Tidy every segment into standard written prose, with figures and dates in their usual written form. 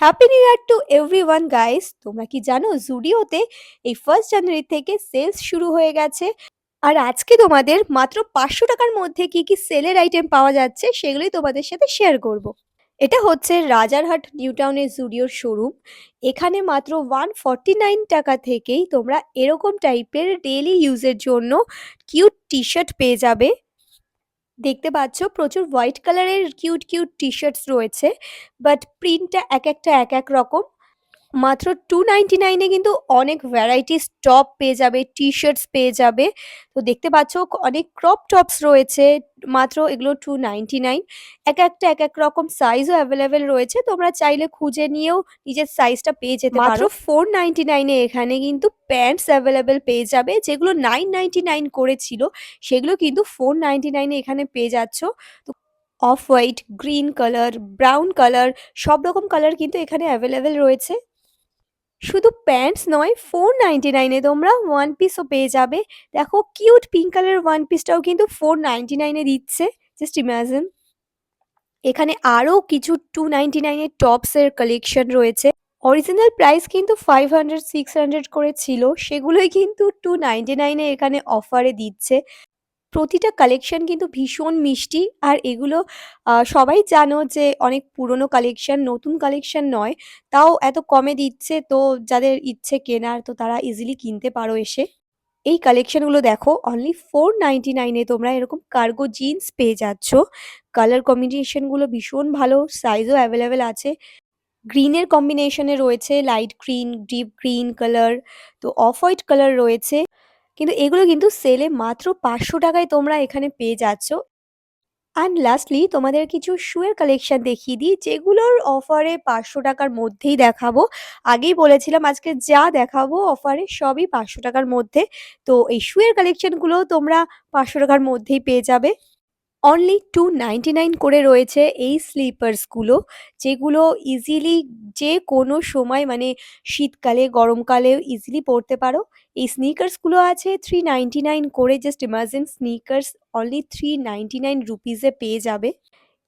Happy new year to everyone guys. তোমরা কি জানো জুডিওতে এই 1st জানুয়ারি থেকে সেলস শুরু হয়ে গেছে। আর আজকে তোমাদের মাত্র 500 টাকার মধ্যে কি কি সেলের আইটেম পাওয়া যাচ্ছে সেগুলোই তোমাদের সাথে শেয়ার করব। এটা হচ্ছে রাজারহাট নিউ টাউনের জুডিওর শোরুম। এখানে মাত্র 149 টাকা থেকেই তোমরা এরকম টাইপের ডেইলি ইউজের জন্য কিউট টি শার্ট পেয়ে যাবে। দেখতে পাচ্ছ প্রচুর হোয়াইট কালারের কিউট কিউট টি শার্টস রয়েছে, বাট প্রিন্টটা এক একটা এক এক রকম। মাত্র 299 এ কিন্তু অনেক ভ্যারাইটিস টপ পেয়ে যাবে, টি-শার্টস পেয়ে যাবে। তো দেখতে পাচ্ছ অনেক ক্রপ টপস রয়েছে, মাত্র এগুলো 299। একটা এক এক রকম সাইজও অ্যাভেলেবেল রয়েছে, তোমরা চাইলে খুঁজে নিয়েও নিজের সাইজটা পেয়ে যেতে পারো। মাত্র 499 এ এখানে কিন্তু প্যান্টস অ্যাভেলেবেল পেয়ে যাবে, যেগুলো 999 করেছিল সেগুলো কিন্তু 499 এ এখানে পেয়ে যাচ্ছ। তো off white, green colour, brown colour, সব রকম কালার কিন্তু এখানে অ্যাভেলেবেল রয়েছে। শুধু প্যান্টস নয়, 499 এ তোমরা ওয়ান পিসও পেয়ে যাবে। দেখো কিউট পিঙ্ক কালারের ওয়ান পিসটাও কিন্তু 499 এ দিচ্ছে। Just imagine. এখানে আরও কিছু 299 এর টপসের কালেকশন রয়েছে। অরিজিনাল প্রাইস কিন্তু 500 600 করে ছিল, সেগুলোই কিন্তু 299 এ এখানে অফারে দিচ্ছে। প্রতিটা কালেকশন কিন্তু ভীষণ মিষ্টি। আর এগুলো সবাই জানো যে অনেক পুরনো কালেকশন, নতুন কালেকশন নয়, তাও এত কমে দিচ্ছে। তো যাদের ইচ্ছে কেনার, তো তারা ইজিলি কিনতে পারো এসে। এই কালেকশনগুলো দেখো, অনলি 499 এ তোমরা এরকম কার্গো জিন্স পেয়ে যাচ্ছ। কালার কম্বিনেশনগুলো ভীষণ ভালো, সাইজও অ্যাভেলেবেল আছে। গ্রিনের কম্বিনেশনে রয়েছে light green, deep green colour, তো অফ হোয়াইট কালার রয়েছে। কিন্তু এগুলো কিন্তু সেলে মাত্র 500 টাকায় তোমরা এখানে পেয়ে যাচ্ছ। অ্যান্ড লাস্টলি তোমাদের কিছু শুয়ের কালেকশন দেখিয়ে দিই, যেগুলোর অফারে 500 টাকার মধ্যেই দেখাবো। আগেই বলেছিলাম আজকে যা দেখাবো অফারে সবই 500 টাকার মধ্যে। তো এই শুয়ের কালেকশনগুলো তোমরা 500 টাকার মধ্যেই পেয়ে যাবে। অনলি 299 করে রয়েছে এই স্লিপার্সগুলো, যেগুলো ইজিলি যে কোনো সময়, মানে শীতকালে গরমকালেও ইজিলি পরতে পারো। এই স্নিকার্সগুলো আছে 399 করে। জাস্ট ইমাজিন, স্নিকার্স অনলি 399 রুপিসে পেয়ে যাবে।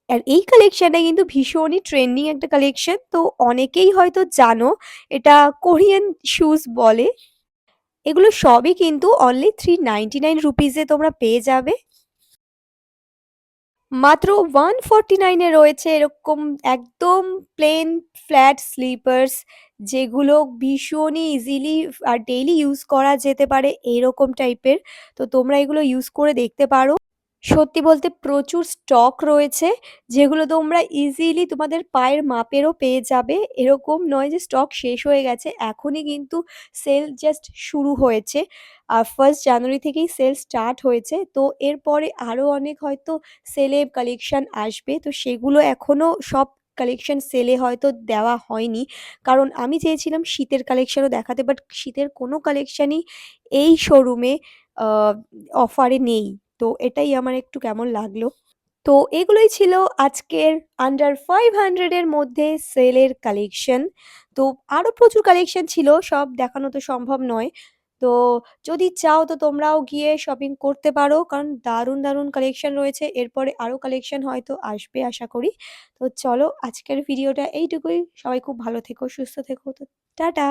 আর এই কালেকশনটা কিন্তু ভীষণই ট্রেন্ডিং একটা কালেকশন, তো অনেকেই হয়তো জানো এটা কোরিয়ান শুজ বলে। এগুলো সবই কিন্তু অনলি 399 রুপিসে তোমরা পেয়ে যাবে। মাত্র 149 এ রয়েছে এরকম একদম প্লেন ফ্ল্যাট স্লিপার্স, যেগুলো ভীষণই ইজিলি আর ডেইলি ইউজ করা যেতে পারে এরকম টাইপের। তো তোমরা এগুলো ইউজ করে দেখতে পারো। সত্যি বলতে প্রচুর স্টক রয়েছে, যেগুলো তোমরা ইজিলি তোমাদের পায়ের মাপেরও পেয়ে যাবে। এরকম নয় যে স্টক শেষ হয়ে গেছে, এখনই কিন্তু সেল জাস্ট শুরু হয়েছে। আর 1st জানুয়ারি থেকেই সেল স্টার্ট হয়েছে। তো এরপরে আরও অনেক হয়তো সেলে কালেকশন আসবে, তো সেগুলো এখনও সব কালেকশন সেলে হয়তো দেওয়া হয়নি। কারণ আমি চেয়েছিলাম শীতের কালেকশনও দেখাতে, বাট শীতের কোনো কালেকশনই এই শোরুমে অফারে নেই। তো এটাই আমার একটু কেমন লাগলো। তো এগুলোই ছিল আজকের আন্ডার 500 এর মধ্যে সেলের কালেকশন। তো আরও প্রচুর কালেকশন ছিল, সব দেখানো তো সম্ভব নয়। তো যদি চাও তো তোমরাও গিয়ে শপিং করতে পারো, কারণ দারুণ দারুণ কালেকশন রয়েছে। এরপরে আরও কালেকশন হয়তো আসবে আশা করি। তো চলো আজকের ভিডিওটা এইটুকুই। সবাই খুব ভালো থেকো, সুস্থ থেকো। তো টাটা।